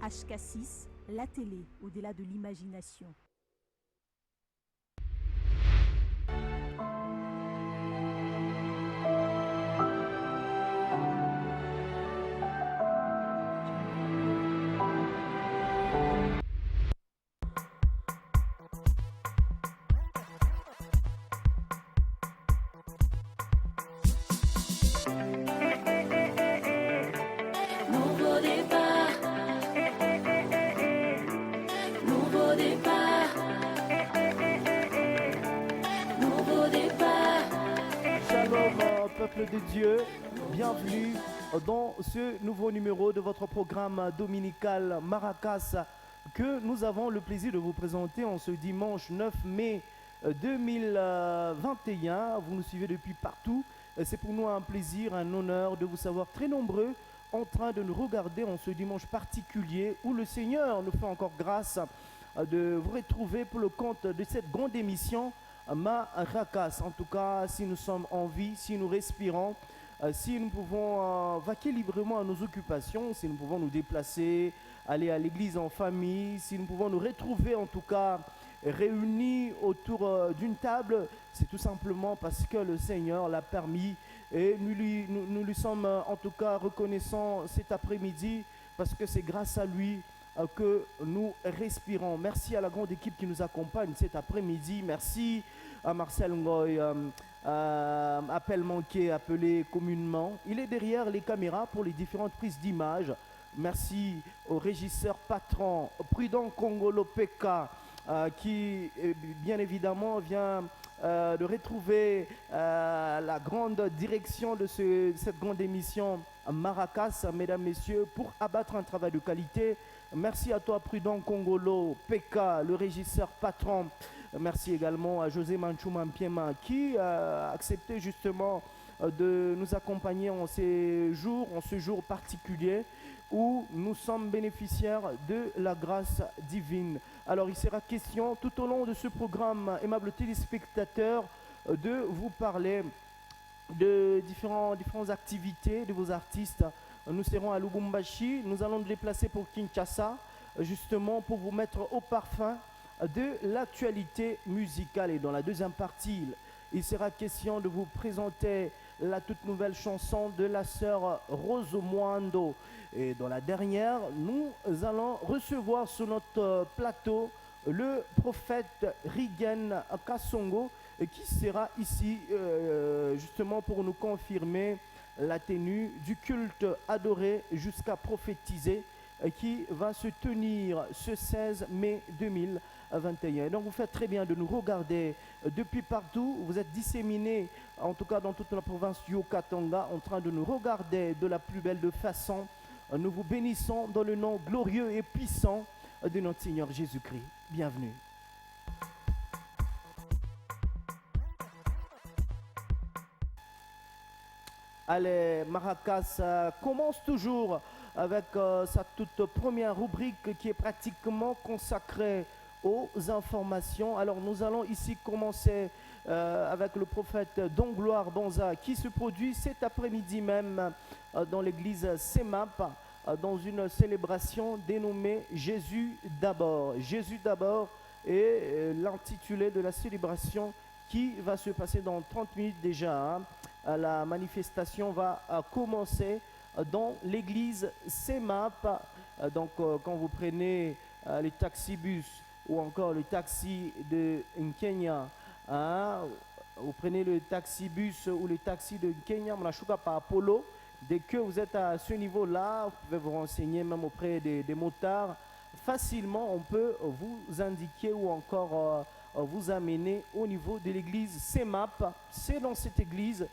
HK6, la télé, au-delà de l'imagination. Nouveau départ, nouveau départ, nouveau départ. Shalom, peuple de Dieu, bienvenue dans ce nouveau numéro de votre programme dominical Maracas que nous avons le plaisir de vous présenter en ce dimanche 9 mai 2021. Vous nous suivez depuis partout. C'est pour nous un plaisir, un honneur de vous savoir très nombreux en train de nous regarder en ce dimanche particulier où le Seigneur nous fait encore grâce de vous retrouver pour le compte de cette grande émission Maracas. En tout cas, si nous sommes en vie, si nous respirons, si nous pouvons vaquer librement à nos occupations, si nous pouvons nous déplacer, aller à l'église en famille, si nous pouvons nous retrouver en tout cas réunis autour d'une table, c'est tout simplement parce que le Seigneur l'a permis et nous lui sommes en tout cas reconnaissants cet après-midi parce que c'est grâce à lui que nous respirons. Merci à la grande équipe qui nous accompagne cet après-midi. Merci à Marcel Ngoy, appel manqué, appelé communément. Il est derrière les caméras pour les différentes prises d'images. Merci au régisseur patron, Prudent Congolo Peka, qui bien évidemment vient de retrouver la grande direction de cette grande émission Maracas, mesdames, messieurs, pour abattre un travail de qualité. Merci à toi, Prudent Congolo Peka, le régisseur patron. Merci également à José Manchouma Mpiema qui a accepté justement de nous accompagner en ce jour particulier où nous sommes bénéficiaires de la grâce divine. Alors il sera question tout au long de ce programme, aimables téléspectateurs, de vous parler de différentes activités de vos artistes. Nous serons à Lubumbashi, nous allons nous déplacer pour Kinshasa, justement pour vous mettre au parfum de l'actualité musicale. Et dans la deuxième partie, il sera question de vous présenter la toute nouvelle chanson de la sœur Rose Mwando. Et dans la dernière, nous allons recevoir sur notre plateau le prophète Rigen Kasongo qui sera ici justement pour nous confirmer la tenue du culte adoré jusqu'à prophétiser qui va se tenir ce 16 mai 2021. Donc vous faites très bien de nous regarder depuis partout. Vous êtes disséminés, en tout cas dans toute la province du Haut-Katanga, en train de nous regarder de la plus belle de façon. Nous vous bénissons dans le nom glorieux et puissant de notre Seigneur Jésus-Christ. Bienvenue. Allez, Maracas commence toujours avec sa toute première rubrique qui est pratiquement consacrée aux informations. Alors nous allons ici commencer avec le prophète Dongloire Banza qui se produit cet après-midi même dans l'église CEMAP dans une célébration dénommée Jésus d'abord. Jésus d'abord est l'intitulé de la célébration qui va se passer dans 30 minutes déjà. La manifestation va commencer dans l'église CEMAP. Donc quand vous prenez les taxibus ou encore le taxi de Kenya, vous prenez le taxibus ou le taxi de Kenya, Mnashuka par Apollo. Dès que vous êtes à ce niveau-là, vous pouvez vous renseigner même auprès des motards. Facilement, on peut vous indiquer ou encore vous amener au niveau de l'église CEMAP. C'est dans cette église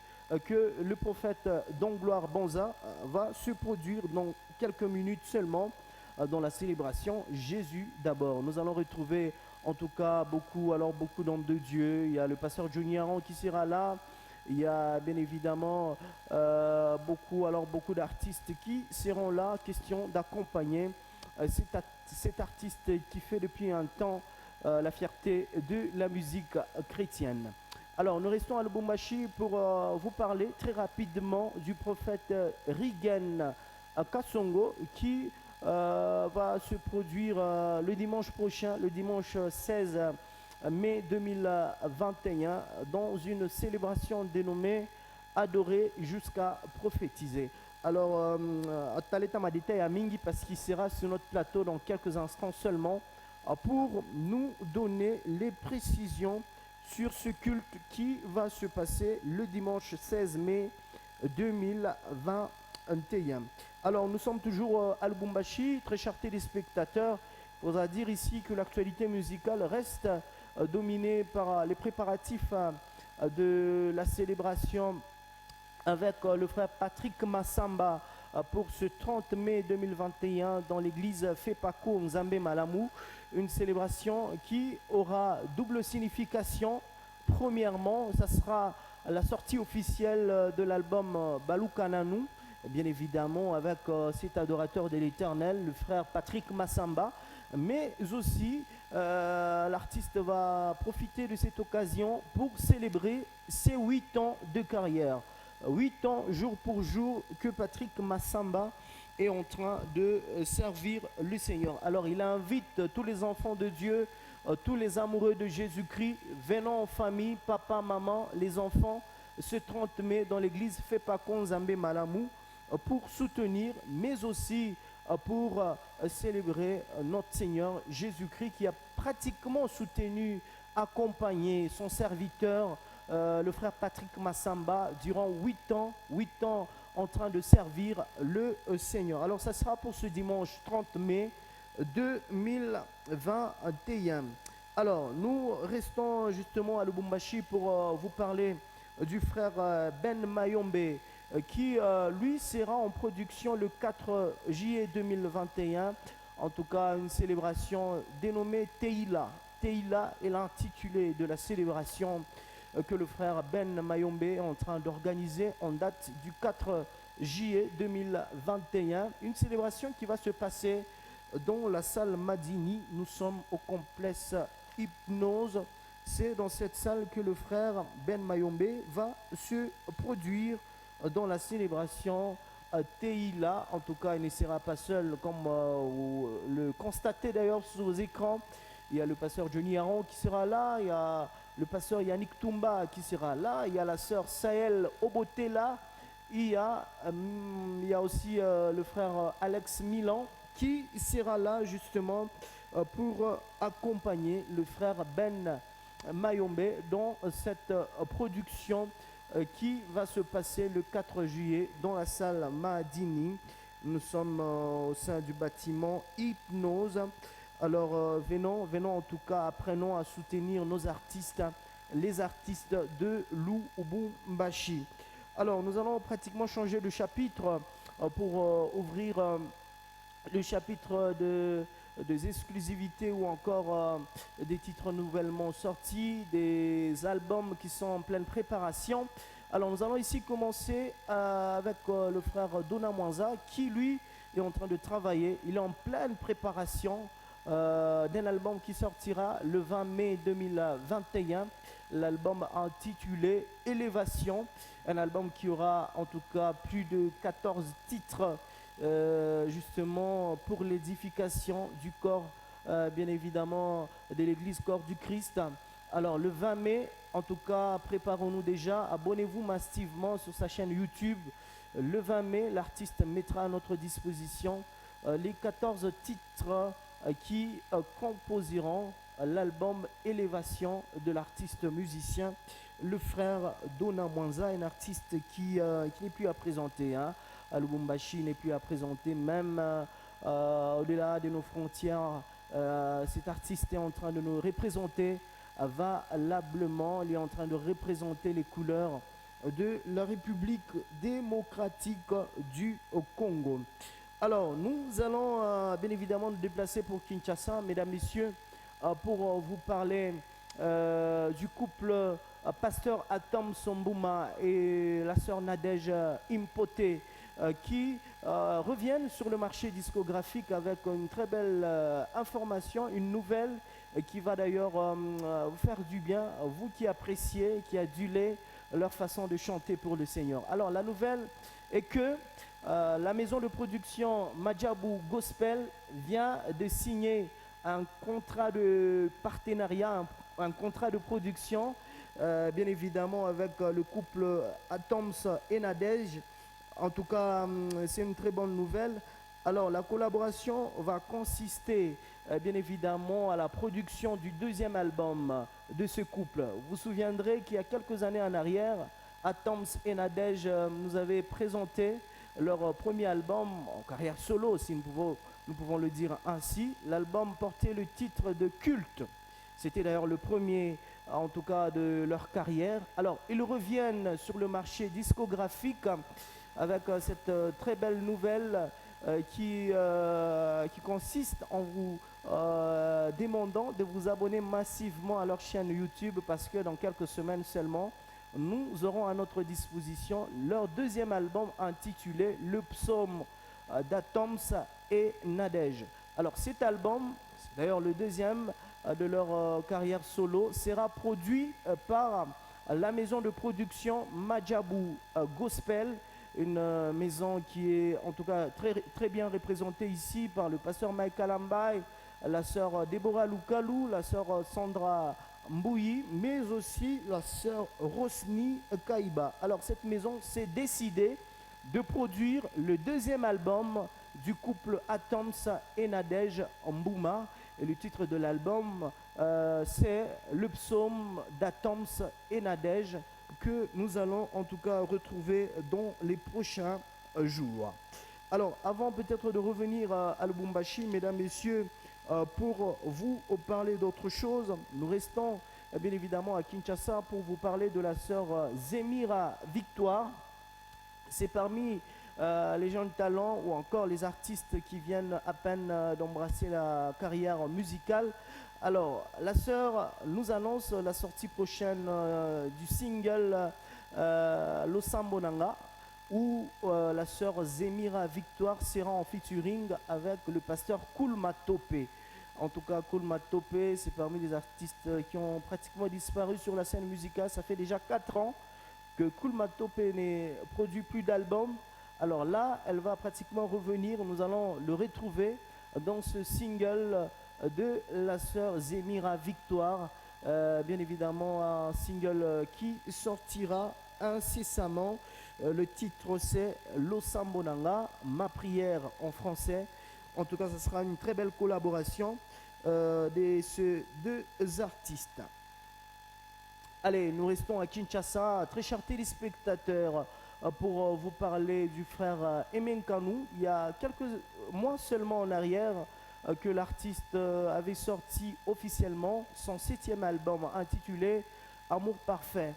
que le prophète Dongloire Banza va se produire dans quelques minutes seulement dans la célébration Jésus d'abord. Nous allons retrouver en tout cas beaucoup d'hommes de Dieu. Il y a le pasteur Johnny Aron qui sera là. Il y a bien évidemment beaucoup d'artistes qui seront là. Question d'accompagner cet artiste qui fait depuis un temps la fierté de la musique chrétienne. Alors, nous restons à Lubumbashi pour vous parler très rapidement du prophète Rigen Kasongo qui va se produire le dimanche prochain, le dimanche 16 mai 2021, dans une célébration dénommée Adorer jusqu'à prophétiser. Alors, Taleta m'a détaillé à Mingi parce qu'il sera sur notre plateau dans quelques instants seulement pour nous donner les précisions sur ce culte qui va se passer le dimanche 16 mai 2021. Alors, nous sommes toujours à Lubumbashi, très chers téléspectateurs. Il faudra dire ici que l'actualité musicale reste dominée par les préparatifs de la célébration avec le frère Patrick Massamba pour ce 30 mai 2021 dans l'église Fepako Nzambe Malamu. Une célébration qui aura double signification. Premièrement, ça sera la sortie officielle de l'album Balukananu, bien évidemment avec cet adorateur de l'Éternel, le frère Patrick Massamba. Mais aussi, l'artiste va profiter de cette occasion pour célébrer ses 8 ans de carrière. 8 ans, jour pour jour, que Patrick Massamba est en train de servir le Seigneur. Alors, il invite tous les enfants de Dieu, tous les amoureux de Jésus-Christ, venant en famille, papa, maman, les enfants, ce 30 mai dans l'église Fepako Nzambe Malamu, pour soutenir, mais aussi pour célébrer notre Seigneur Jésus-Christ qui a pratiquement soutenu, accompagné son serviteur, le frère Patrick Massamba, durant 8 ans en train de servir le Seigneur. Alors ça sera pour ce dimanche 30 mai 2021. Alors nous restons justement à Lubumbashi pour vous parler du frère Ben Mayombe qui lui sera en production le 4 juillet 2021. En tout cas une célébration dénommée Teila. Teila est l'intitulé de la célébration que le frère Ben Mayombe est en train d'organiser en date du 4 juillet 2021. Une célébration qui va se passer dans la salle Madini. Nous sommes au complexe Hypnose. C'est dans cette salle que le frère Ben Mayombe va se produire dans la célébration Teila. En tout cas, il ne sera pas seul comme vous le constatez d'ailleurs sur vos écrans. Il y a le pasteur Johnny Aron qui sera là, il y a le pasteur Yannick Toumba qui sera là, il y a la sœur Sahel Obotela, il y a aussi le frère Alex Milan qui sera là justement pour accompagner le frère Ben Mayombe dans cette production qui va se passer le 4 juillet dans la salle Mahadini. Nous sommes au sein du bâtiment Hypnose. Alors venons en tout cas, apprenons à soutenir nos artistes, les artistes de Lubumbashi. Alors nous allons pratiquement changer de chapitre pour ouvrir le chapitre des exclusivités ou encore des titres nouvellement sortis, des albums qui sont en pleine préparation. Alors nous allons ici commencer avec le frère Dona Mwanza qui lui est en train de travailler, il est en pleine préparation d'un album qui sortira le 20 mai 2021, l'album intitulé Élévation, un album qui aura en tout cas plus de 14 titres justement pour l'édification du corps, bien évidemment, de l'église corps du Christ. Alors le 20 mai, en tout cas, préparons-nous déjà, abonnez-vous massivement sur sa chaîne YouTube. Le 20 mai, l'artiste mettra à notre disposition les 14 titres qui composeront l'album Élévation de l'artiste musicien, le frère Dona Mwanza, un artiste qui n'est plus à présenter, hein. À Lubumbashi, n'est plus à présenter, même au-delà de nos frontières. Cet artiste est en train de nous représenter valablement, il est en train de représenter les couleurs de la République démocratique du Congo. Alors, nous allons bien évidemment nous déplacer pour Kinshasa, mesdames, messieurs, pour vous parler du couple pasteur Atom Sombouma et la sœur Nadège Impoté qui reviennent sur le marché discographique avec une très belle information, une nouvelle qui va d'ailleurs vous faire du bien, vous qui appréciez, qui adulez leur façon de chanter pour le Seigneur. Alors la nouvelle est que la maison de production Majabu Gospel vient de signer un contrat de partenariat, un contrat de production, bien évidemment avec le couple Atoms et Nadej. En tout cas, c'est une très bonne nouvelle. Alors, la collaboration va consister, bien évidemment, à la production du deuxième album de ce couple. Vous vous souviendrez qu'il y a quelques années en arrière, Atoms et Nadej nous avaient présenté leur premier album en carrière solo, si nous pouvons le dire ainsi. L'album portait le titre de Culte. C'était d'ailleurs le premier, en tout cas, de leur carrière. Alors, ils reviennent sur le marché discographique avec cette très belle nouvelle qui consiste en vous demandant de vous abonner massivement à leur chaîne YouTube parce que dans quelques semaines seulement, nous aurons à notre disposition leur deuxième album intitulé Le Psaume d'Atoms et Nadej. Alors cet album, c'est d'ailleurs le deuxième de leur carrière solo, sera produit par la maison de production Majabu Gospel, une maison qui est en tout cas très bien représentée ici par le pasteur Michael Ambai, la sœur Deborah Lukalou, la sœur Sandra Mbouyi, mais aussi la sœur Rosni Kaiba. Alors cette maison s'est décidée de produire le deuxième album du couple Atoms et Nadej Mbouma. Et le titre de l'album, c'est Le Psaume d'Atoms et Nadej, que nous allons en tout cas retrouver dans les prochains jours. Alors, avant peut-être de revenir à Lubumbashi, mesdames, messieurs, pour vous parler d'autre chose, nous restons bien évidemment à Kinshasa pour vous parler de la sœur Zemira Victoire. C'est parmi les jeunes talents ou encore les artistes qui viennent à peine d'embrasser la carrière musicale. Alors, la sœur nous annonce la sortie prochaine du single Losambonanga, où la sœur Zemira Victoire sera en featuring avec le pasteur Koulma Topé. En tout cas, Koulma Topé, c'est parmi les artistes qui ont pratiquement disparu sur la scène musicale. Ça fait déjà 4 ans que Koulma Topé n'est produit plus d'albums. Alors là, elle va pratiquement revenir. Nous allons le retrouver dans ce single de la sœur Zemira Victoire. Bien évidemment, un single qui sortira incessamment. Le titre c'est Losambonanga, ma prière en français. En tout cas, ce sera une très belle collaboration de ces deux artistes. Allez, nous restons à Kinshasa. Très chers téléspectateurs, pour vous parler du frère Emenkanou. Il y a quelques mois seulement en arrière que l'artiste avait sorti officiellement son 7e album intitulé Amour Parfait.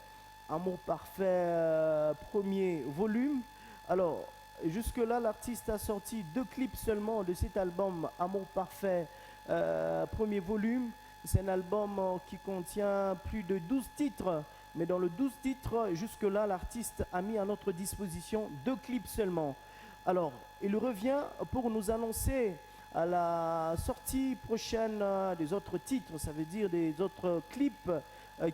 Amour Parfait, premier volume. Alors, jusque-là, l'artiste a sorti 2 clips seulement de cet album Amour Parfait, premier volume. C'est un album qui contient plus de 12 titres. Mais dans le 12 titres, jusque-là, l'artiste a mis à notre disposition 2 clips seulement. Alors, il revient pour nous annoncer à la sortie prochaine des autres titres, ça veut dire des autres clips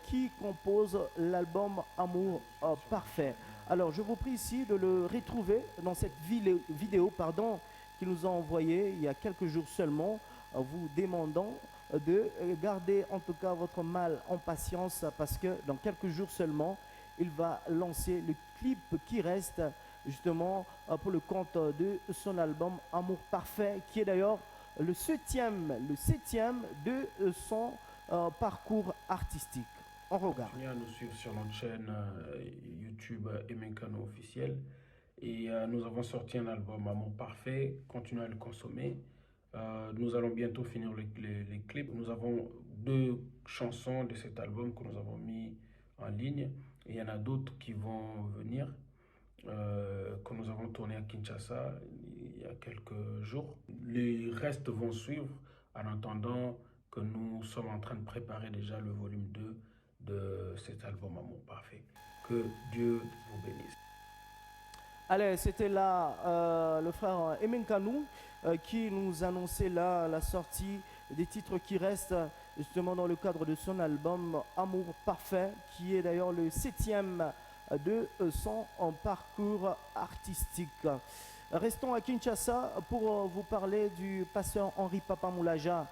qui composent l'album Amour Parfait. Alors, je vous prie ici de le retrouver dans cette vidéo qu'il nous a envoyée il y a quelques jours seulement, vous demandant de garder en tout cas votre mal en patience parce que dans quelques jours seulement, il va lancer le clip qui reste justement pour le compte de son album Amour Parfait, qui est d'ailleurs le septième de son parcours artistique. On regarde. Continuez à nous suivre sur notre chaîne YouTube Emenkano officiel. Et nous avons sorti un album Amour Parfait. Continuez à le consommer. Nous allons bientôt finir les clips. Nous avons 2 chansons de cet album que nous avons mis en ligne. Et il y en a d'autres qui vont venir, que nous avons tourné à Kinshasa il y a quelques jours. Les restes vont suivre en attendant que nous sommes en train de préparer déjà le volume 2 de cet album Amour Parfait. Que Dieu vous bénisse. Allez, c'était là le frère Emenkanou qui nous annonçait là la sortie des titres qui restent justement dans le cadre de son album Amour Parfait, qui est d'ailleurs le 7e de son parcours artistique. Restons à Kinshasa pour vous parler du pasteur Henri Papa Moulaja.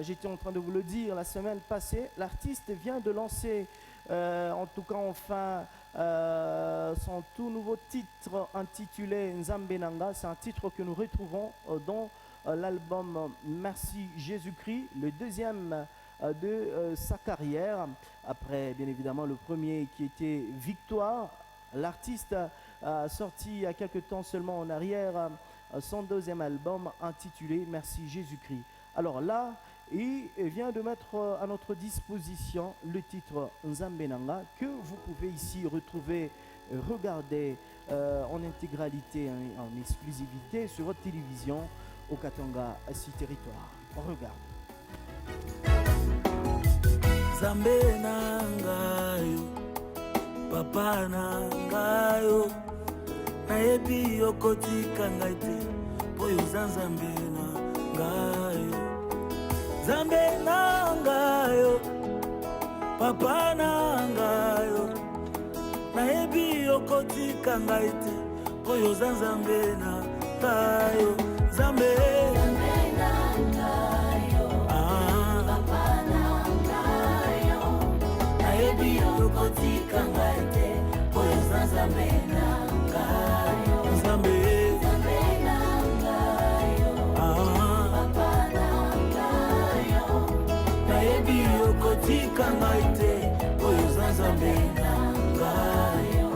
J'étais en train de vous le dire la semaine passée, l'artiste vient de lancer, en tout cas enfin, son tout nouveau titre intitulé Nzambenanga. C'est un titre que nous retrouvons dans l'album Merci Jésus-Christ, le deuxième de sa carrière. Après, bien évidemment, le premier qui était Victoire. L'artiste a sorti il y a quelques temps seulement en arrière son deuxième album intitulé Merci Jésus-Christ. Alors là, il vient de mettre à notre disposition le titre Nzambenanga que vous pouvez ici retrouver, regarder en intégralité, en exclusivité sur votre télévision au Katanga si territoire. On regarde. Nzambenanga yo Papa nanga yo nayebi okotika ngai te po yo Nzambe nanga yo Nzambe nanga yo Papa nanga yo nayebi okotika ngai te po yo Nzambe nanga yo Nzambe nanga yo Papa nanga yo nayebi okotika ngai te po yo Nzambe nanga yo Nzambe nanga yo Papa nanga yo nayebi okotika ngai te po yo Nzambe nanga yo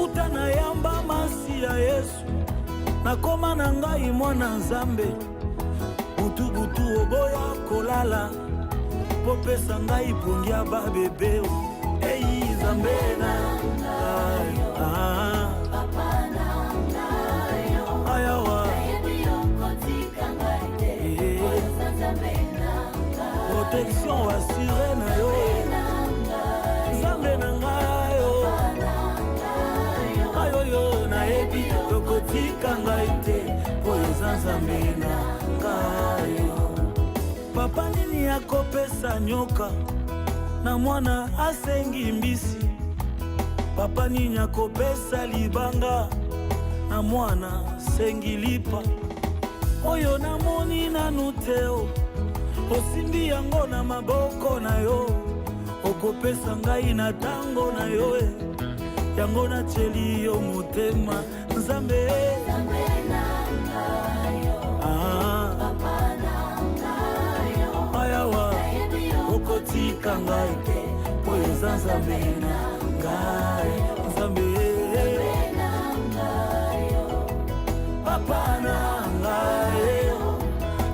utana yamba masi ya Yesu nakoma na ngai mwana Nzambe butu oboya kolala popesa ngai pongi ya babebe eyi Nzambe nanga yo Papa nanga yo ayawa nayebi okotika ngai te po yo Nzambe nanga protection assuré na yo Nzambe nanga yo ayoyo nayebi okotika ngai te po yo Nzambe nanga yo papa nini akopesa nyoka na mwana asengi mbisi papa nini akopesa libanga na mwana sengi lipa oyo namoni nanu te osimbi yango na maboko na yo okopesa ngai na tango na yo yango nateli yo motema Nzambe nanga yo Papa nanga yo ayawa okotika ngai te po yo Nzambe nanga yo Nzambe nanga yo Papa nanga yo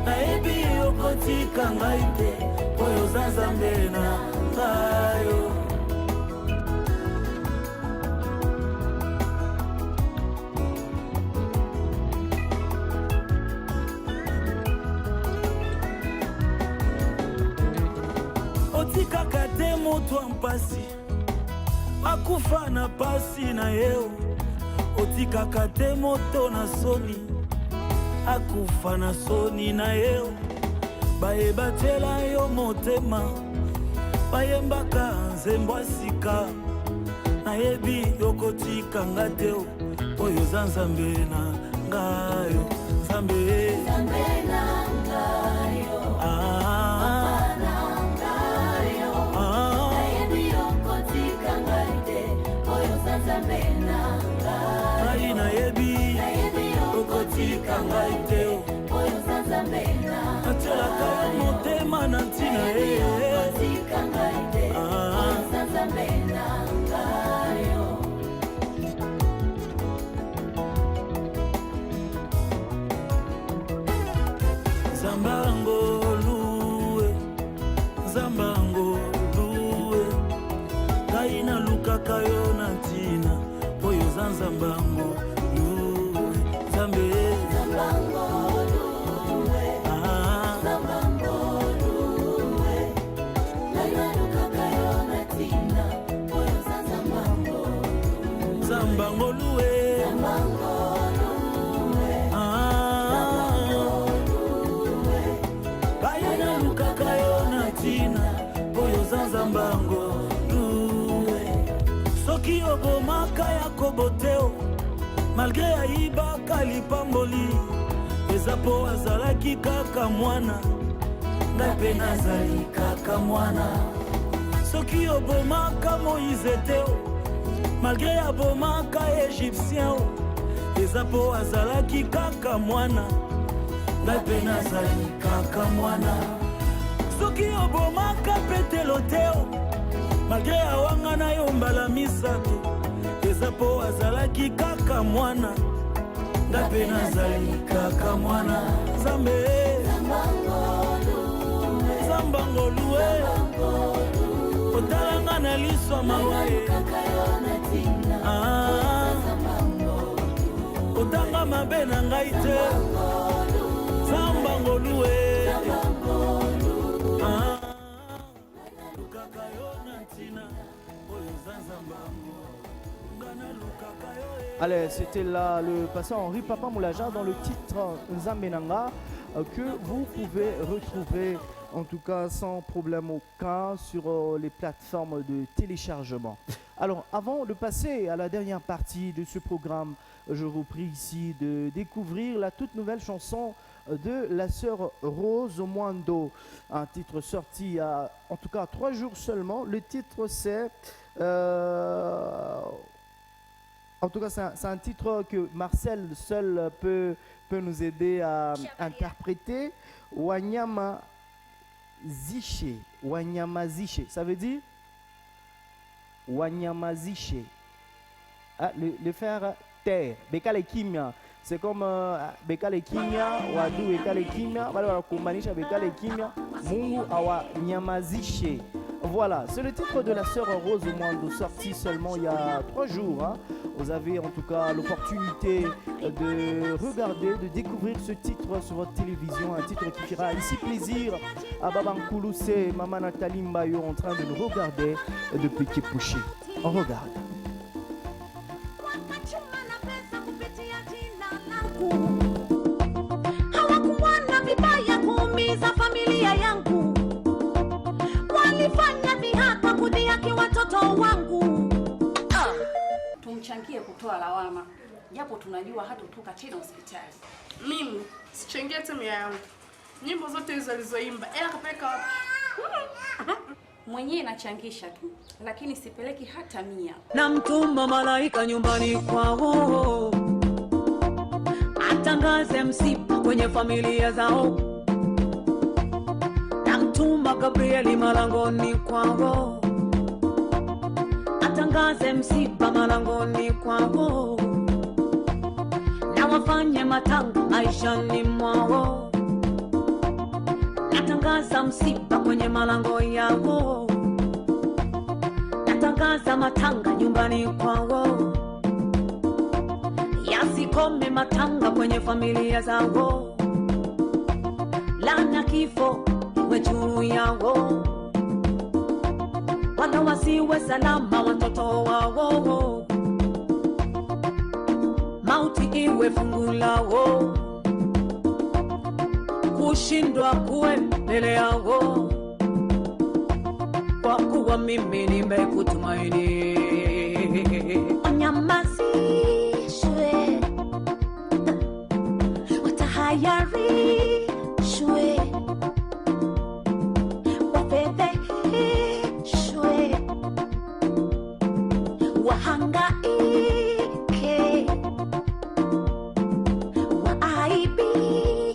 nayebi okotika ngai te po yo Nzambe nanga yo otikaka te moto mpasi akufa na pasi na yeo otikaka te moto na soni akufa na soni na yeo bayebatela yo motema bayembaka nzembo sika nayebi okotika nga te oyo Nzambe nanga yo Nzambe nanga yo ngai nayebi okotika ngai te atielaka yo motema na ntina Zambangolue Zambangolue ngai nalukaka yo na ntina oyo Zambangolue Nzambe Zambangolue Zambangolue ngai nalukaka yo na ntina oyo Zambangolue Zambangolue Soki soki obomaka ya koboteo malgré ayibaka lipamboli eza po azalaki kaka mwana ngai mpe nazali kaka mwana soki obomaka moïse teo malgré abomaka égyptien eza po azalaki kaka mwana ngai mpe nazali kaka mwana soki obomaka petelo teo malgré awanga na yo mbala misato eza po azalaki kaka mwana ngai mpe nazali kaka mwana nzambe zambangolue otalanga na liso mawae otanga mabe na ngai te zambangolue lukaka yo na ntina oyo zanzambango ngana lukaka yo. Allez, c'était là le passant Henri Papa Moulaja dans le titre Nzambenanga que vous pouvez retrouver en tout cas sans problème aucun sur les plateformes de téléchargement. Alors avant de passer à la dernière partie de ce programme, je vous prie ici de découvrir la toute nouvelle chanson de la sœur Rose Mwando, un titre sorti il y a en tout cas 3 jours seulement. Le titre c'est en tout cas, c'est un titre que Marcel seul peut nous aider à interpréter. Wanyama Ziche. Wanyama Ziche. Ça veut dire Wanyama Ziche. Ah, le faire terre. Bekale Kimia. C'est comme Bekale Kimia, Wadu Bekale Kimia. Voilà, Kumbanisha Bekale Kimia. Mungu Awa Nyama Ziche. Voilà, c'est le titre de la sœur Rose Mwando, sorti seulement il y a 3 jours. Hein. Vous avez en tout cas l'opportunité de regarder, de découvrir ce titre sur votre télévision. Un titre qui fera ici plaisir à Babankoulousse et Maman Nathalie Mbayo en train de nous regarder depuis Kipouché. On regarde. Hawakuona vibaya kuumiza familia yangu, walifanya dhihaka kudhihaki watoto wangu. Tumchangie kutoa lawama, japo tunajua hatotoka tena hospitali. Mimi sichangia timu yangu, nyimbo zote hizo alizoimba ela kapeleka wapi? Mwenyewe nachangisha tu, lakini sipeleki hata 100. Namtuma malaika nyumbani kwao atangaze msiba kwenye familia zao. Namtuma Gabrieli malangoni kwao atangaze msiba malangoni kwao, na wafanye matanga maishani mwao. Natangaza msiba kwenye malango yao, natangaza matanga nyumbani kwao. Yasikome matanga kwenye familia zao, laana kifo iwe juu yao, wala wasiwe salama watoto wao. Mauti iwe fungu lao, kushindwa kuwe mbele yao, kwa kuwa mimi nimekutumaini. Wanyamazishwe, watahayarishwe, wafedheheshwe, wahangaike, waaibike,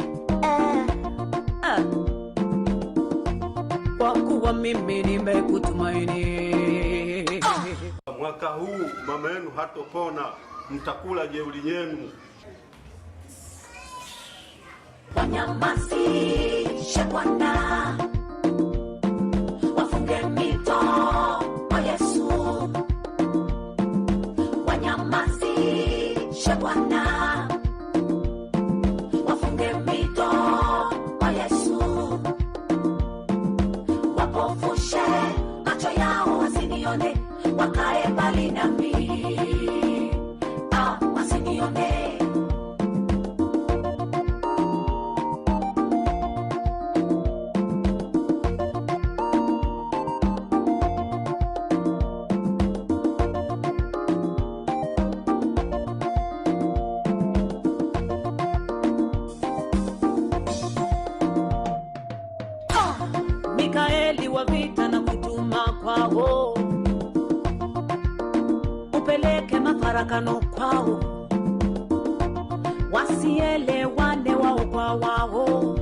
kwa kuwa mimi nimekutumaini. Mwaka huu mama yenu hatopona, mtakula jeuri yenu. Wanyamazishe Bwana, wafunge mito kwa Yesu. Wanyamazishe Bwana, wafunge mito kwa Yesu. Wapofushe macho yao wasinione, wakae mbali nami, wasinione. Mikaeli wa vita na kutuma kwao, upeleke mafarakano kwao, wasielewane wao kwa wao,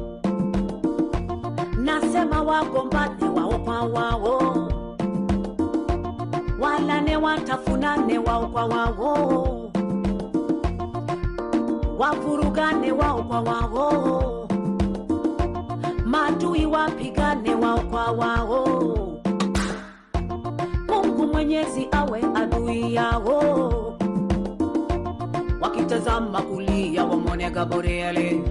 nasema wagombane wao kwa wao, walane watafunane wao kwa wao, wavurugane wao kwa wao, maadui wapigane wao kwa wao. Mungu Mwenyezi awe adui yao, wakitazama kulia wamwone Gabrieli,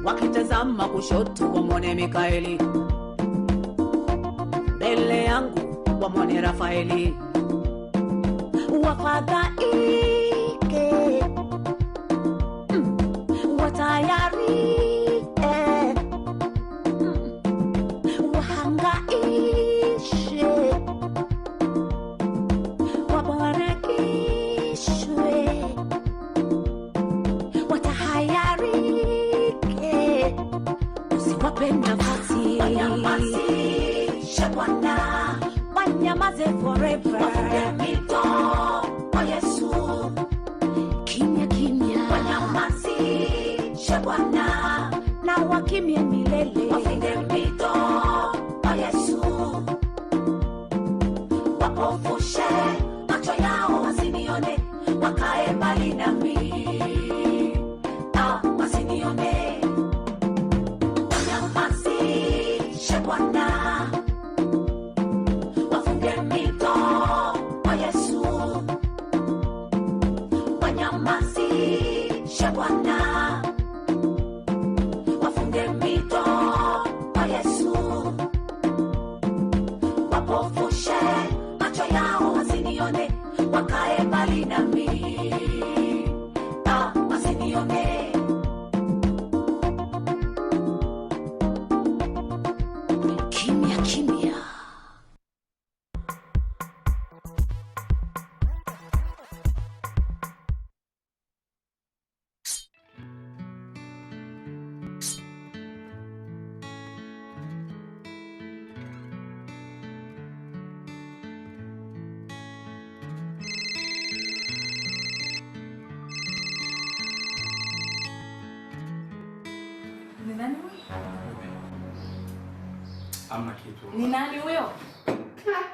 wakitazama kushoto wamwone Mikaeli, mbele yangu wamwone Rafaeli. Wafadhaike, watayarike, wahangaishe, wabarakishwe, watahayarike, usiwape nafasi. Wanyamazishe Bwana, wanyamaze forever, wafunge mito kwa Yesu, kimya kimya. Wanyamazishe Bwana na wakimye milele, wafunge mito kwa Yesu, wapofushe macho yao wasinione, wakae mbali nami, wasinione. Wanyamazishe Bwana, wafunge mito kwa Yesu, wanyamazishe Bwana, wafunge mito kwa Yesu, wapofushe macho yao wasinione, wakae mbali nami, wasinione. Kimya kimya. Ni nani huyo? Hamna kitu. Ni nani huyo?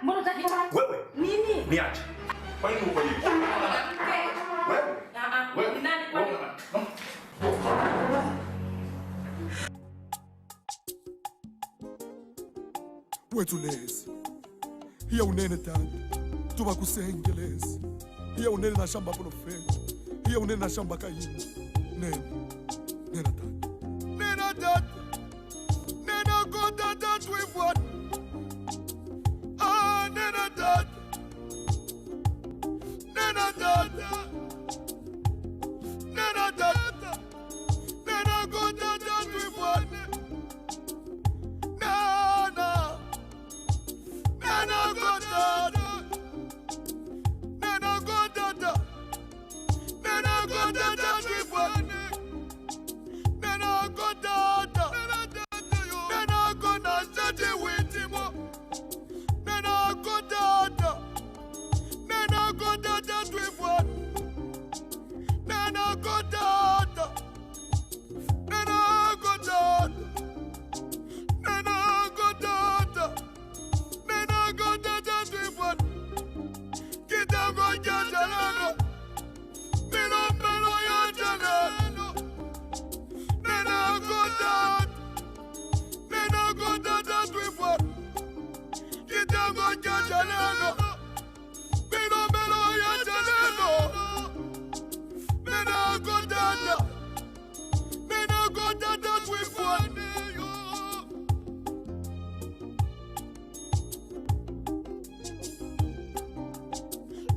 Mbona unataka wewe? Nini? Niache. Kwa nini uko hivi? Wewe. Ni nani kwa nini? Wetulezi. Hiya unene tani. Tuba kusengelezi. Hiya unene na shamba profeti. Hiya unene na shamba kayini. Nene. Nena tani. Nena tani. Nena kota tatu ifwani. Nena tani. Nena tani. Nena tani. Nena kota tatu ifwani. Nana. Nena kota. Nena kota. Nena kota tatu ifwani. Nena kota. Nena kona sati witimo. Nena kota. Nena kota tatu ifwani. Nena kota. Nena kota. Nena kota. Nena kota tatu ifwani. Kitango cha jalano. Milo ya jalano. Nena kota. Nena kota tatu ifwani. Kitango cha jalano. Milo ya jalano. Nena kota. Nena kota tatu ifwani.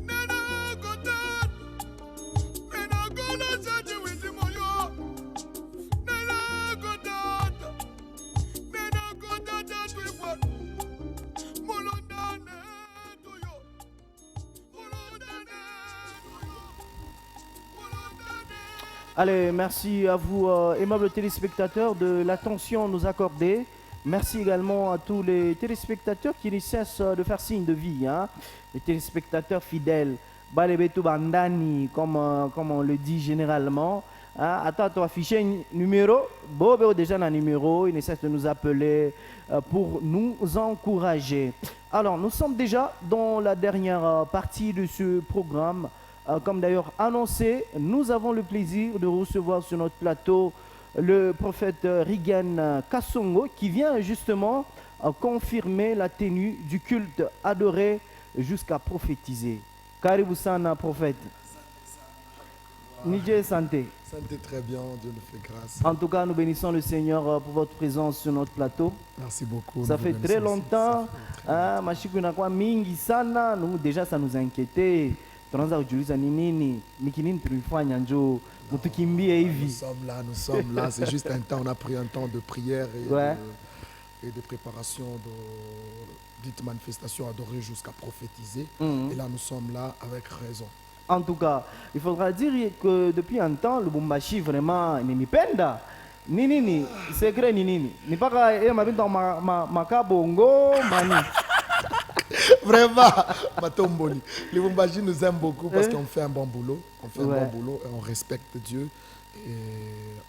Nena kota. Nena kona sati witimo yo. Nena kota. Nena kota tatu ifwani. Mulondane tuyo. Mulondane tuyo. Mulondane. Allez, merci à vous, aimables téléspectateurs, de l'attention nous accorder. Merci également à tous les téléspectateurs qui ne cessent de faire signe de vie. Hein. Les téléspectateurs fidèles. Balebetu Bandani, comme on le dit généralement. Hein. Attends, tu affiché un numéro. Bobo déjà un numéro. Il ne cesse de nous appeler pour nous encourager. Alors, nous sommes déjà dans la dernière partie de ce programme. Comme d'ailleurs annoncé, nous avons le plaisir de recevoir sur notre plateau le prophète Rigan Kassongo qui vient justement confirmer la tenue du culte adoré jusqu'à prophétiser. Karibu sana prophète. Niger santé. Santé très bien, Dieu nous fait grâce. En tout cas, nous bénissons le Seigneur pour votre présence sur notre plateau. Merci beaucoup. Ça fait très longtemps. Mingi sana, nous déjà ça nous inquiétait. Nous sommes là. C'est juste un temps, on a pris un temps de prière et de préparation de dite manifestation adorée jusqu'à prophétiser. Et là, nous sommes là avec raison. En tout cas, il faudra dire que depuis un temps, le Bumbashi vraiment n'est penda. Nini, secret nini. Ni pas ma bongo mani. Vraiment, Matomboli. Les Bumbashi nous aiment beaucoup parce qu'on fait un bon boulot. On fait un bon boulot et on respecte Dieu. Et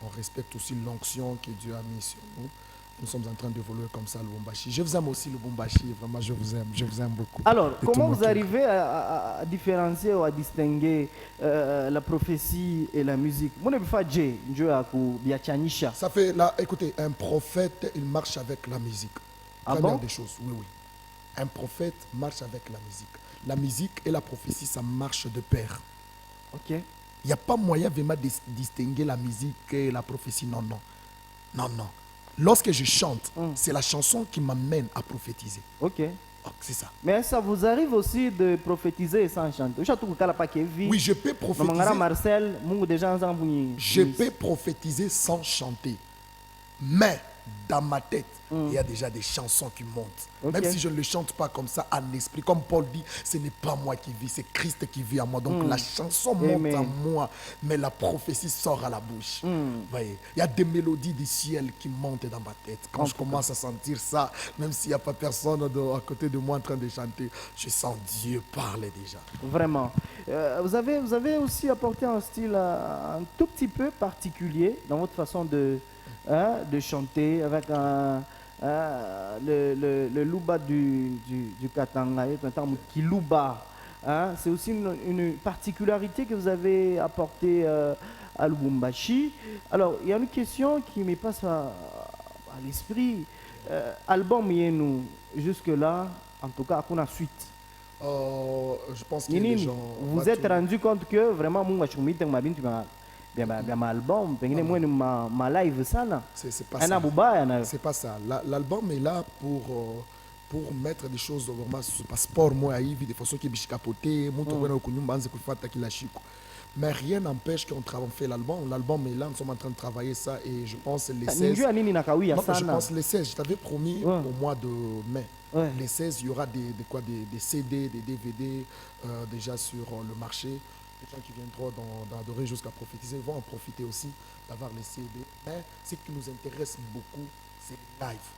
on respecte aussi l'onction que Dieu a mis sur nous. Nous sommes en train d'évoluer comme ça, le Bumbashi. Je vous aime aussi, le Bumbashi. Vraiment, je vous aime beaucoup. Alors, comment vous arrivez à différencier ou à distinguer la prophétie et la musique? Ça fait là, écoutez, un prophète, il marche avec la musique. Première des choses, oui. Un prophète marche avec la musique. La musique et la prophétie, ça marche de pair. Ok. Il n'y a pas moyen vraiment de distinguer la musique et la prophétie. Non. Lorsque je chante, c'est la chanson qui m'amène à prophétiser. Ok. C'est ça. Mais ça vous arrive aussi de prophétiser sans chanter? Oui, je peux prophétiser. Marcel, je peux prophétiser sans chanter. Mais dans ma tête, il y a déjà des chansons qui montent. Même si je ne le chante pas comme ça en esprit. Comme Paul dit, ce n'est pas moi qui vis, c'est Christ qui vit en moi. Donc la chanson monte en moi, mais la prophétie sort à la bouche. Voyez, il y a des mélodies du ciel qui montent dans ma tête. Quand je commence à sentir ça, même s'il n'y a pas personne à côté de moi en train de chanter, je sens Dieu parler déjà. Vraiment. Vous avez aussi apporté un style un tout petit peu particulier dans votre façon de chanter avec le luba du Katanga, un terme qui luba. C'est aussi une particularité que vous avez apportée à Lubumbashi. Alors, il y a une question qui me passe à l'esprit. Album Yenou, jusque-là, en tout cas, à suite. Je pense que les gens... Vous êtes rendu compte que vraiment, bien album, ma live sana. C'est pas ça. C'est pas ça. L'album est là pour mettre des choses vraiment sur passeport moi hivi des façons qui bishikapoté mtu kwenda kunyumba anze kufuata kila siku. Mais rien n'empêche qu'on fait l'album. L'album est là, nous sommes en train de travailler ça et je pense les 16. Je pense les 16, je t'avais promis au mois de mai. Les 16, il y aura des CD, des DVD déjà sur le marché. Les gens qui viendront d'adorer jusqu'à prophétiser vont en profiter aussi d'avoir les CD. Mais ce qui nous intéresse beaucoup, c'est les lives.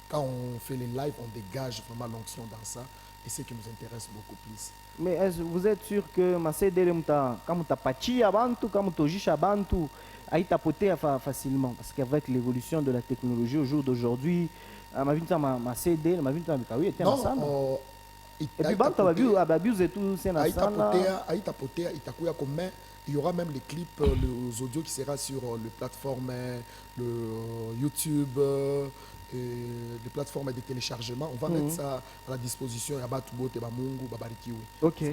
Quand on fait les lives, on dégage vraiment l'onction dans ça. Et c'est ce qui nous intéresse beaucoup plus. Mais vous êtes sûr que ma CD, quand tu as pati abantu, quand tu as abantu, a été tapoté facilement? Parce qu'avec l'évolution de la technologie au jour d'aujourd'hui, ma vie ma CD, ma vie était ensemble. Et puis, il y aura même les clips, les audios qui sera sur le plateforme, le YouTube, et les plateformes de téléchargement. On va mettre ça à la disposition. Ok.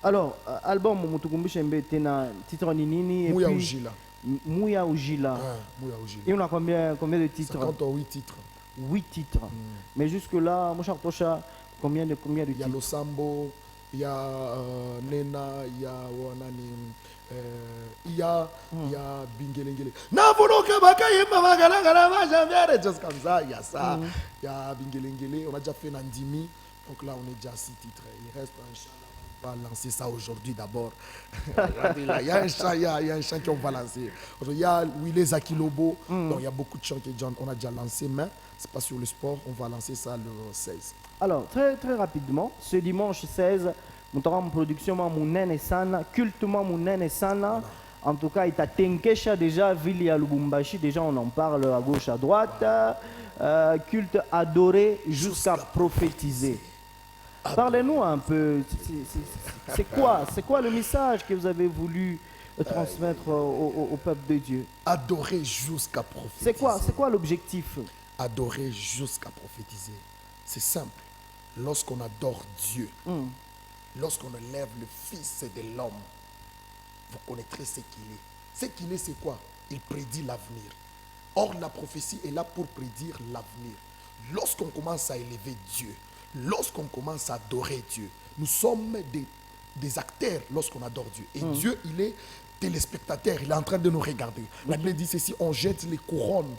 Alors, album Mutukumbishembe tena titre Ninini. Mouya Ujila. Mouya Ujila. Et on a combien de titres? 58 titres. 8 titres. Mais jusque-là, mon cher Tocha, combien de titres? Il y a Losambo, il y a Nena, il y a Wanani, il y a Bingelengele. Just comme ça, il y a ça. Il y a Bingelengele, on a déjà fait Nandimi. Donc là, on est déjà à 6 titres. Il reste Inch'Allah. va lancer ça aujourd'hui d'abord. Regardez là, il y a un chant qu'on va lancer. Il y a Willy Zakilobo, donc il y a beaucoup de chants qu'on a déjà lancés, mais c'est pas sur le sport, on va lancer ça le 16. Alors, très, très rapidement, ce dimanche 16, nous avons une production Mounen et Sana, culte Mounen et Sana. En tout cas, il y a Tenkesha déjà, Vili à Lubumbashi, déjà on en parle à gauche, à droite. Culte adoré jusqu'à prophétiser. Parlez-nous un peu, c'est quoi le message que vous avez voulu transmettre au peuple de Dieu? Adorer jusqu'à prophétiser. C'est quoi l'objectif? Adorer jusqu'à prophétiser. C'est simple. Lorsqu'on adore Dieu, lorsqu'on élève le Fils de l'homme, vous connaîtrez ce qu'il est. Ce qu'il est, c'est quoi? Il prédit l'avenir. Or, la prophétie est là pour prédire l'avenir. Lorsqu'on commence à élever Dieu, lorsqu'on commence à adorer Dieu, nous sommes des acteurs lorsqu'on adore Dieu. Et Dieu, il est téléspectateur, il est en train de nous regarder. La Bible dit ceci, on jette les couronnes.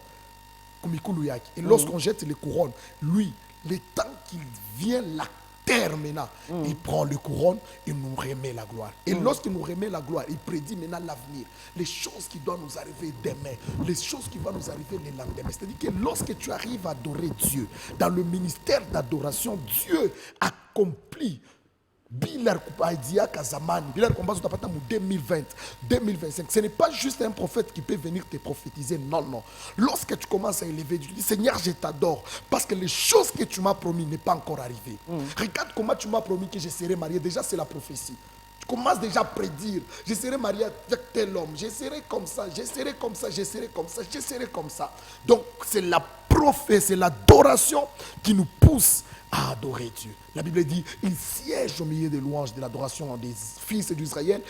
Et lorsqu'on jette les couronnes, lui, le temps qu'il vient l'acteur maintenant, il prend le couronne et nous remet la gloire. Et lorsqu'il nous remet la gloire, il prédit maintenant l'avenir. Les choses qui doivent nous arriver demain, les choses qui vont nous arriver le lendemain. C'est-à-dire que lorsque tu arrives à adorer Dieu, dans le ministère d'adoration, Dieu accomplit. Bilar Kupaidia Kazaman, Bilar Kombazo Tapata 2020, 2025. Ce n'est pas juste un prophète qui peut venir te prophétiser. Non, non. Lorsque tu commences à élever, tu dis Seigneur, je t'adore. Parce que les choses que tu m'as promis n'est pas encore arrivées. Regarde comment tu m'as promis que je serai marié. Déjà, c'est la prophétie. Tu commences déjà à prédire. Je serai marié avec tel homme. Je serai comme ça. Je serai comme ça. Je serai comme ça. Je serai comme ça. Donc, c'est la prophétie, c'est l'adoration qui nous pousse à adorer Dieu. La Bible dit, il siège au milieu des louanges de l'adoration des fils d'Israël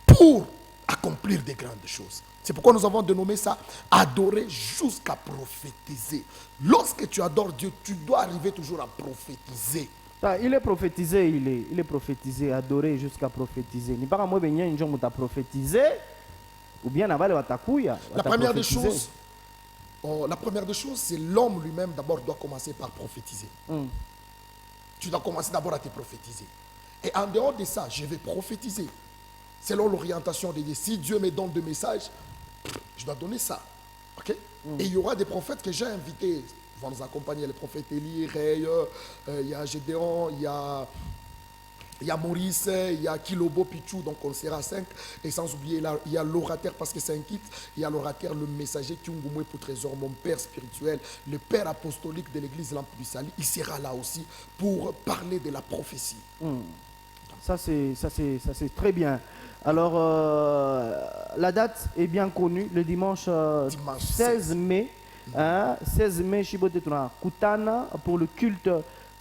pour accomplir des grandes choses. C'est pourquoi nous avons dénommé ça adorer jusqu'à prophétiser. Lorsque tu adores Dieu, tu dois arriver toujours à prophétiser. Il est prophétisé, il est prophétisé, adoré jusqu'à prophétiser. Ni pas moi benye njo muta prophétiser ou bien avale watakuya. La première des choses, c'est l'homme lui-même d'abord doit commencer par prophétiser. Tu dois commencer d'abord à te prophétiser. Et en dehors de ça, je vais prophétiser. Selon l'orientation de Dieu. Si Dieu me donne des messages, je dois donner ça. Ok? Et il y aura des prophètes que j'ai invités. Ils vont nous accompagner. Les prophètes Élie, Rey, il y a Gédéon, il y a Maurice, il y a Kilobo, Pichou, donc on sera 5. Et sans oublier, il y a l'orateur parce que c'est un kit. Il y a l'orateur, le messager Kiungumwe pour trésor, mon père spirituel, le père apostolique de l'église Lampe du Salut. Il sera là aussi pour parler de la prophétie. Ça c'est très bien. Alors, la date est bien connue, le dimanche 16 mai. 16 mai, Chibote Kutana pour le culte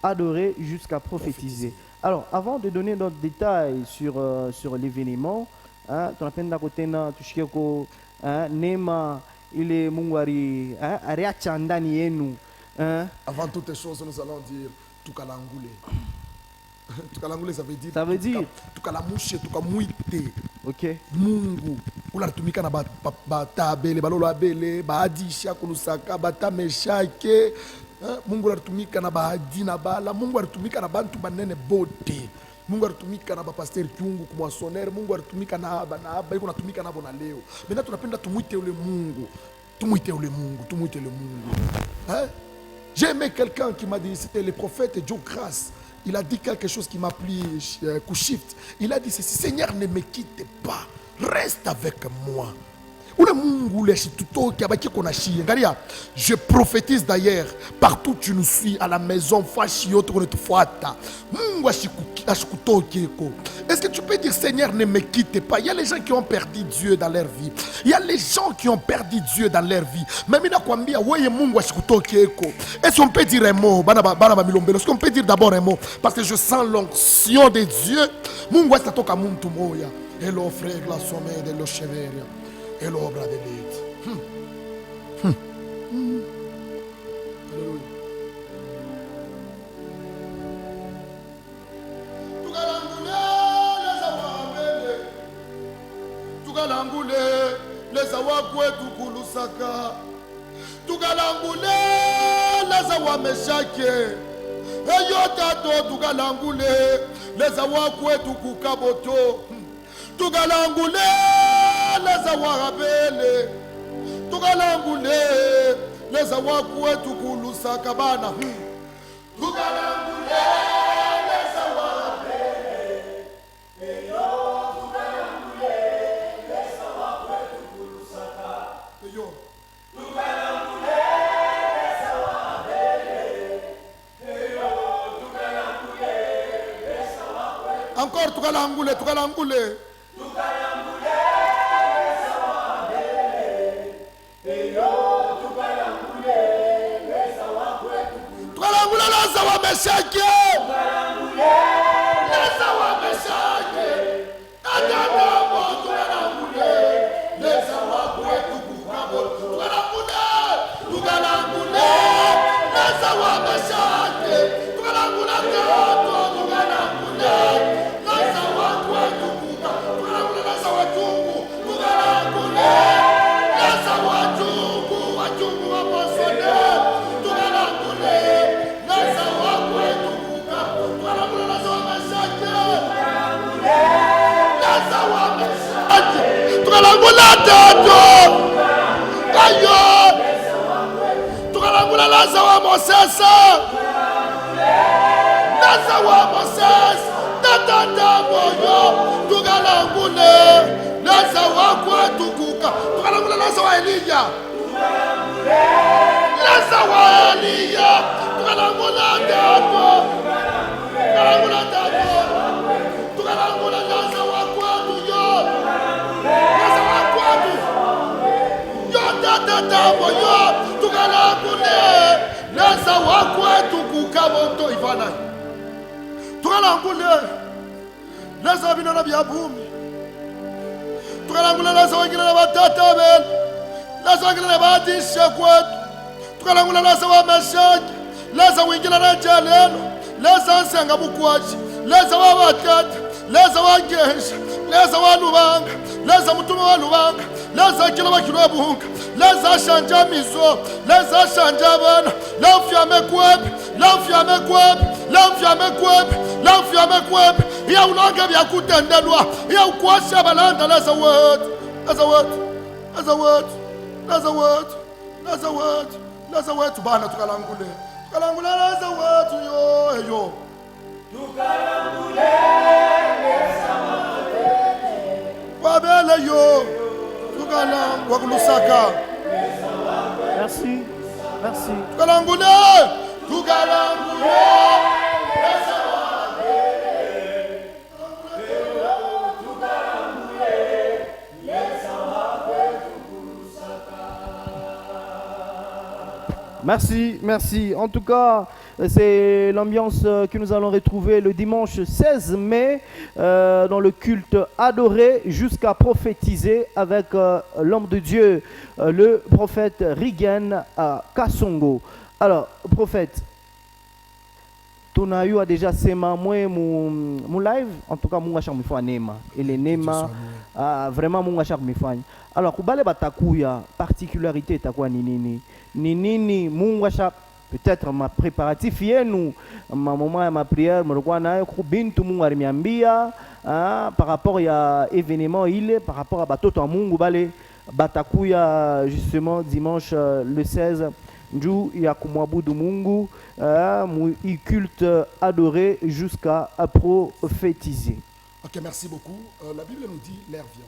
adoré jusqu'à prophétiser. Alors, avant de donner d'autres détails sur l'événement, tu as peine côté Nema, il est Mungwari, Ariachandani Yenu. Avant toutes les choses, nous allons dire Tukalangoulé. Tukalangoulé, ça veut dire Tukalamouche, Tukamouite. Ok. Mungu. Oula tumika na batabele, balolo abele, baadisha kulusaka, batameshake. Mungu alitumika na bahadi na bala. Mungu alitumika na bantu banene bote. Mungu alitumika na bapasteur Kiungu kumwasonere. Mungu alitumika na aba yuko natumika nabo na leo. Maintenant tunapenda tumuite ule Mungu. Tumuite ule Mungu, tumuite ule Mungu. J'ai aimé quelqu'un qui m'a dit, c'était le prophète Joe Grace. Il a dit quelque chose qui m'a pris coup shift. Il a dit ceci, Seigneur, ne me quitte pas. Reste avec moi. Je prophétise d'ailleurs, partout où tu nous suis, à la maison, est-ce que tu peux dire Seigneur ne me quitte pas? Il y a les gens qui ont perdu Dieu dans leur vie. Il y a les gens qui ont perdu Dieu dans leur vie. Est-ce qu'on peut dire un mot? Est-ce qu'on peut dire d'abord un mot? Parce que je sens l'onction de Dieu. Et l'offre la sommet de l'ocheveria. Et l'obra de l'île. Alléluia. Tugalangule les awakwe tukulusaka. Tugalangule les awameshake. Eyotato tugalangule leza wakwetu kukaboto tukalangule leza warabele tukalangule leza wakwetu kulusaka bana tukalangule leza warabele tukalangule leza wakwetu kulusaka tukalangule leza warabele tukalangule leza wakwetu encore tukalangule tukalangule tukalangule leza wa meshake leza wa meshake atadamo tukalangule leza wa kwetu kukabo tukalangule leza wa meshake tukalangule tato tukalangule leza wa kwetu kukabo tukalangule leza wa tungu tukalangule leza wa tungu wa pasone tukalangule leza wa kwetu kukabo tukalangule leza wa meshake leza wa meshake tukalangule tato ayo tukalangule leza wa mosesa leza wa mosesa tatata moyo tukalangule leza wa kwetu kuka tukalangule leza wa Elija leza wa Elija tukalangule tato tukalangule tato tukalangule leza wa kwetu yo leza wa kwetu yo tatata moyo tukalangule leza wa kwetu kukaboto ivana tukalangule leza binona bya bumi tukalangule leza wengine na batata bene leza wengine na batishe kwetu tukalangule leza wa meshaki leza wengine na jaleno leza nsenga bukwaji leza wa batata leza wa ngesha leza wa lubanga leza mutume wa lubanga leza kila bakirwa buhunga leza shanja mizo leza shanja bana lafya mekwepe lafya mekwepe lafya mekwepe lafya mekwepe ya unonge bya kutendelwa ya ukwasha balanda leza wetu leza wetu leza wetu leza wetu leza wetu leza wetu bana tukalangule leza wetu yo tukalangule leza wabele yo tukalangule wakulusaka Merci. Merci. tukalangule tukalangule Merci, merci. En tout cas, c'est l'ambiance que nous allons retrouver le dimanche 16 mai dans le culte adoré jusqu'à prophétiser avec l'homme de Dieu, le prophète Rigen Kasongo. Alors, prophète, tu as eu déjà sema mon live, en tout cas mon charme fois nema et les nema vraiment mon charme fanya. Alors kubale batakuya particularité takwa nini mungu cha peut-être ma préparatif yenu ma moment ma prière mlikuwa nayo kubintu mungu aliniambia par rapport ya événement ile par rapport à batoto wa mungu bale batakuya justement dimanche le 16 njou ya kumwabudu mungu mu culte adoré jusqu'à prophétiser. Ok, merci beaucoup. La Bible nous dit l'heure vient,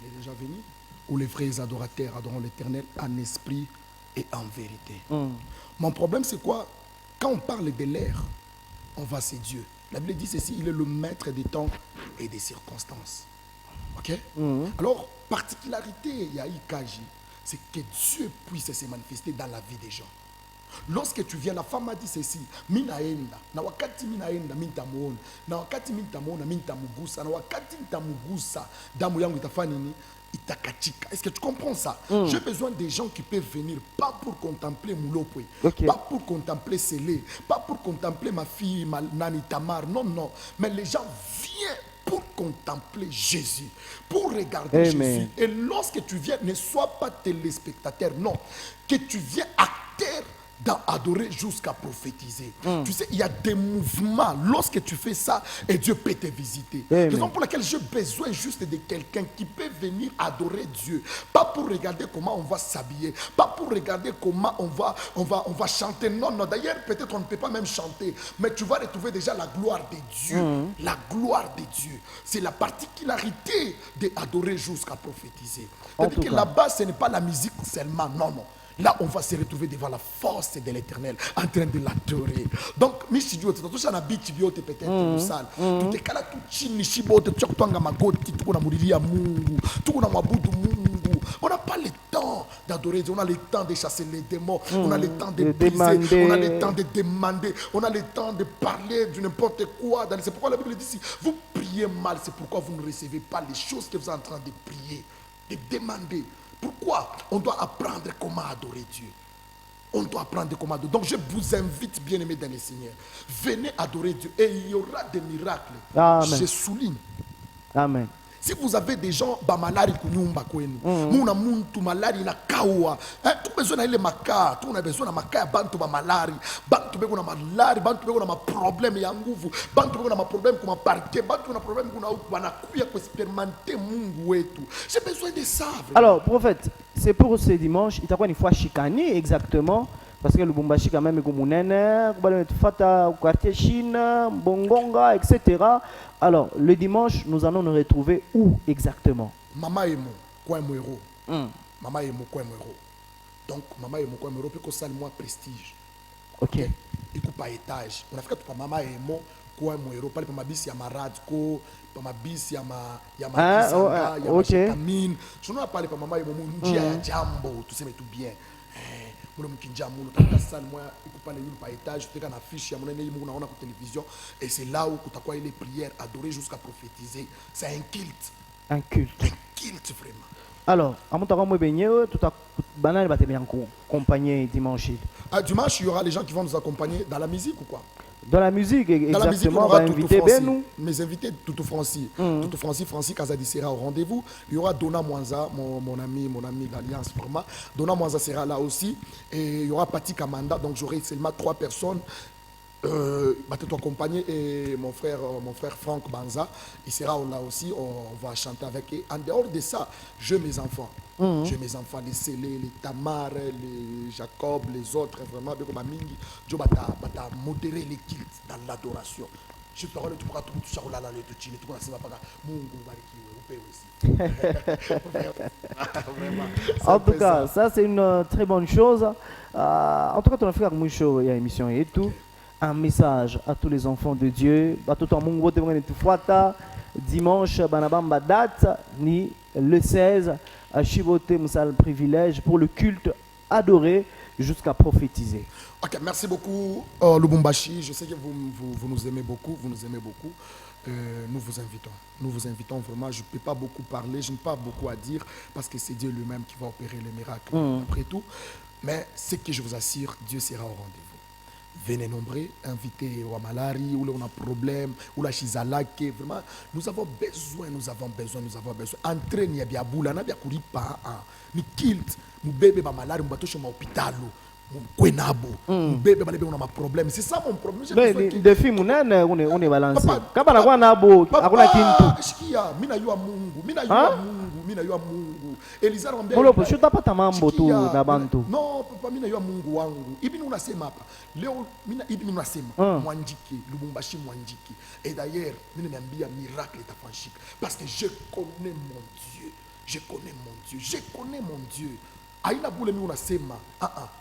il est déjà venu, où les vrais adorateurs adoreront l'Éternel en esprit et en vérité. Mon problème, c'est quoi? Quand on parle de l'air, on va c'est Dieu. La Bible dit ceci, il est le maître des temps et des circonstances. Ok? Alors, particularité, il y a Ikaji, c'est que Dieu puisse se manifester dans la vie des gens. Lorsque tu viens, la femme a dit ceci, minaenda, na wakati minaenda mintamuona, na wakati mintamuona mintamugusa, na wakati mintamugusa, damu yangu itafanya nini? Itakatika. Est-ce que tu comprends ça? J'ai besoin des gens qui peuvent venir, pas pour contempler Moulopwe, pas pour contempler Célé, pas pour contempler ma fille, Nani Tamar, non, non. Mais les gens viennent pour contempler Jésus, pour regarder Jésus. Et lorsque tu viens, ne sois pas téléspectateur, non. Que tu viens acteur dans adorer jusqu'à prophétiser. Tu sais, il y a des mouvements. Lorsque tu fais ça, et Dieu peut te visiter. Raison pour laquelle j'ai besoin juste de quelqu'un qui peut venir adorer Dieu. Pas pour regarder comment on va s'habiller, pas pour regarder comment on va chanter. Non, non. D'ailleurs, peut-être on ne peut pas même chanter, mais tu vas retrouver déjà la gloire de Dieu. La gloire de Dieu. C'est la particularité d'adorer jusqu'à prophétiser. C'est-à-dire que là-bas, ce n'est pas la musique seulement. Non, non. Là, on va se retrouver devant la force de l'Éternel, en train de l'adorer. Donc, Michidio, tu as un habit, peut-être, au salle. Tu te cales tout chini, chibote, tu as magoti, tu as mourir mungu, tu as mabudu mungu. On n'a pas le temps d'adorer Dieu, on a le temps de chasser les démons, on a le temps de briser, on a le temps de demander, on a le temps de parler de n'importe quoi. C'est pourquoi la Bible dit si vous priez mal, c'est pourquoi vous ne recevez pas les choses que vous êtes en train de prier, de demander. Pourquoi? On doit apprendre comment adorer Dieu. On doit apprendre comment adorer. Donc je vous invite, bien-aimés dans le Seigneur, venez adorer Dieu et il y aura des miracles. Amen. Je souligne. Amen. Si vous avez des gens malari kunyumba kwenu, muna muntu malari na kawa, tu besoin na ile maka, tu besoin na maka ya bantu ba malari, bantu beko na malari, bantu beko na ma problème ya nguvu, bantu beko na ma problème kuma parquet, bantu na problème kuna wanakuya ku expérimenter Mungu wetu. J'ai besoin de ça. Vraiment. Alors, prophète, c'est pour ce dimanche, il t'a quoi une fois chicané exactement? Parce que le Lubumbashi quand même est comme un fata au quartier Chine, Bongonga, etc. Alors, le dimanche, nous allons nous retrouver où exactement? Mama Emo, quoi héros. Mama Emo, quoi héros. Donc, Mama Emo, quoi héros, puis qu'on salle moins prestige. Ok. Il coupe à étage. On a fait que Mama Emo, quoi héros. Pas pour ma bis, il y a ma radco, pour ma bis, il y a ma kisanga, il y a ma chetamine. Je n'ai pas parlé pour Mama Emo, il y a jambo, tout ça, mais tout bien. Et c'est là où tu as les prières adorer jusqu'à prophétiser. C'est un culte. Un culte. Un culte vraiment. Alors, à mon temps, tout à banal va te bien accompagner dimanche. Dimanche, il y aura les gens qui vont nous accompagner dans la musique ou quoi? Dans la musique, exactement. Dans la musique, on va inviter Benou. Mes invités, Toutou Francis. Toutou Francis, Francis Kazadi sera au rendez-vous. Il y aura Donna Mwanza, mon ami d'Alliance vraiment. Donna Mwanza sera là aussi. Et il y aura Pati Kamanda. Donc j'aurai seulement 3 personnes. Te accompagner et mon frère Franck Banza, il sera là aussi, on va chanter avec eux. En dehors de ça, j'ai mes enfants. J'ai mes enfants, les Célé, les Tamar, les Jacob, les autres, vraiment, je vais modérer les cultes dans l'adoration. Je parle de tout ça, tout ça, tout chine, tout ça, en tout cas, ça c'est une très bonne chose. En tout cas, on a fait un show et une émission et tout. Un message à tous les enfants de Dieu. Dimanche, banabamba date ni le 16 à Chivoté Moussal privilège pour le culte adoré jusqu'à prophétiser. Ok, merci beaucoup Lubumbashi. Je sais que vous nous aimez beaucoup, nous vous invitons vraiment. Je ne peux pas beaucoup parler, je n'ai pas beaucoup à dire parce que c'est Dieu lui-même qui va opérer les miracles après tout. Mais ce que je vous assure, Dieu sera au rendez-vous. Venez nombreux, invitez au Malari, où on a problème, où la Chizalake, vraiment, nous avons besoin. Entraîne, ya biaboula, na biakuri pa, ni kilt, mu bébé ba malari, mu batoshe ma hôpital, mu kwenabo, mu bébé ba lebe on a ma problème. C'est ça mon problème. Mais défi munene, on est balancé. Kaba na kwa nabo, akuna kintu. Shikia, mina yua Mungu. Elisa Rambia. Molo po shuta pata mambo tu na bantu. Non, papa mina yua Mungu wangu. Ibi unasema hapa. Leo mina ibi unasema Mwanjiki, Lubumbashi Mwanjiki. Et d'ailleurs, mina niambia miracle itafanyika parce que je connais mon Dieu. Aina bule mi unasema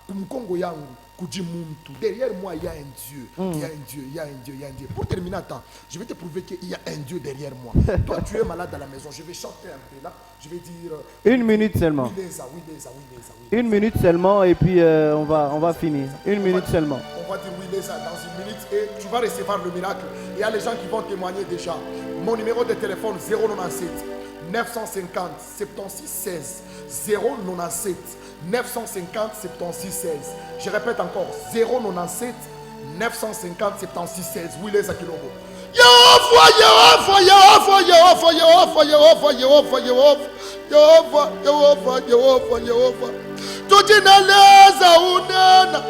kumkongo yangu kujimuntu. Derrière moi il y a un Dieu. Il y a un Dieu. Pour terminer, attends, je vais te prouver qu'il y a un Dieu derrière moi. Toi tu es malade à la maison, je vais chanter un peu là. Je vais dire 1 minute seulement. Oui. 1 minute seulement et puis on va finir. 1 minute seulement. On va dire oui les dans 1 minute et tu vas recevoir le miracle. Il y a les gens qui vont témoigner déjà. Mon numéro de téléphone 097 950 76 16 097 950 76 16. Je répète encore 097 950 76 16. Oui les Akilobo. Yehova tujineleza unena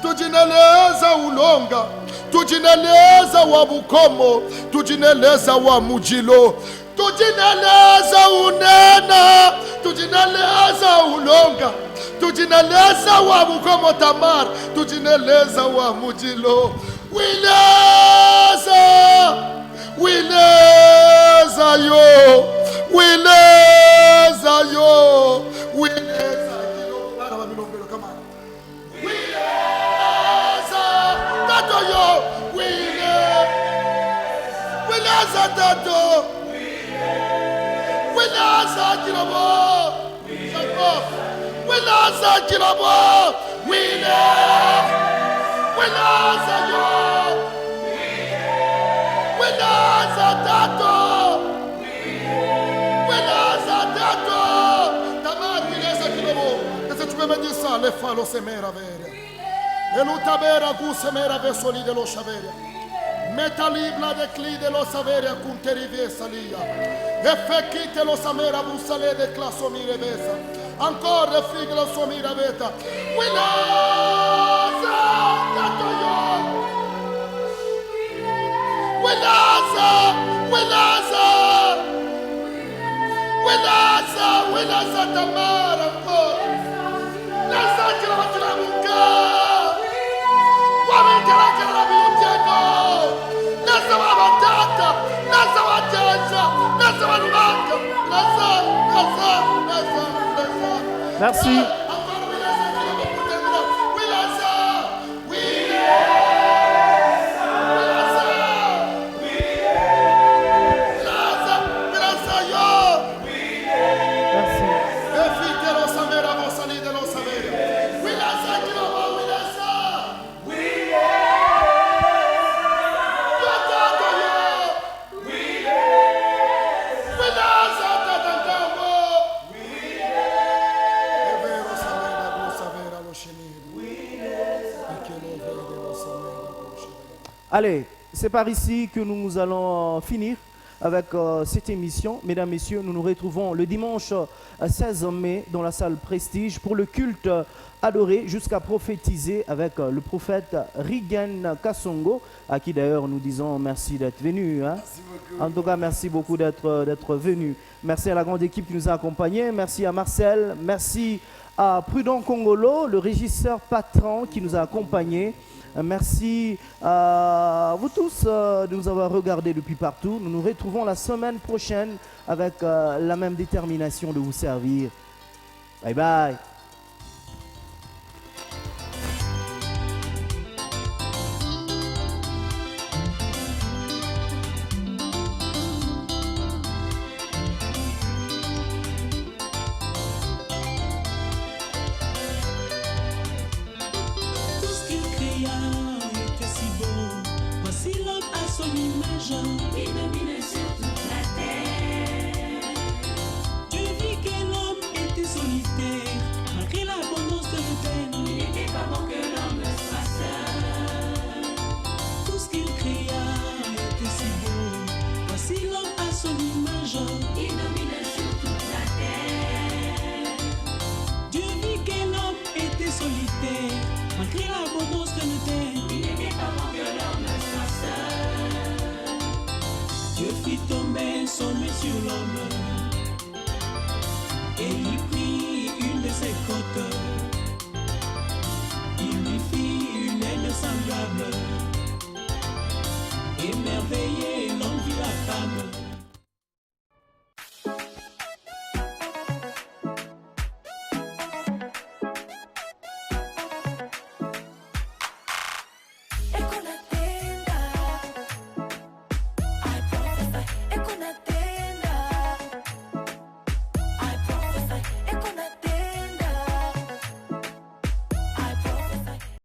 tujineleza ulonga, tujineleza wa bukomo, tujineleza wa mujilo, tujineleza unena, tujineleza ulonga, tujineleza wa bukomo tamar, tujineleza wa mujilo. Wileza, wileza yo, wileza yo, wileza yo. Wileza, tato yo, wileza tato, wileza kilobo, wileza kilobo, wileza yo, wileza tato, wileza tato. Tamar wileza kilobo. Ese tumemejisa le falo semera vera. Elutabera gu semera vesoli de lo shaveria. Metalibla de cli de lo saveria cum terive salia. Effekite lo samera busale de classo mire besa. Ancora fig lo suo mira veta. Wileza tato yo. Wileza, wileza. Wileza tamara ancora. Nasa kila matila muka. Wametela kila biuteno. Nasa wabatata. Nasa wajaja. Nasa wanumaka. Nasa. Merci. Allez, c'est par ici que nous allons finir avec cette émission. Mesdames, Messieurs, nous nous retrouvons le dimanche 16 mai dans la salle Prestige pour le culte adoré jusqu'à prophétiser avec le prophète Rigen Kasongo, à qui d'ailleurs nous disons merci d'être venu. Hein. En tout cas, merci beaucoup d'être venu. Merci à la grande équipe qui nous a accompagnés. Merci à Marcel. Merci à Prudent Congolo, le régisseur patron qui nous a accompagnés. Merci à vous tous de nous avoir regardés depuis partout. Nous nous retrouvons la semaine prochaine avec la même détermination de vous servir. Bye bye. Malgré l'abondance de nos terres,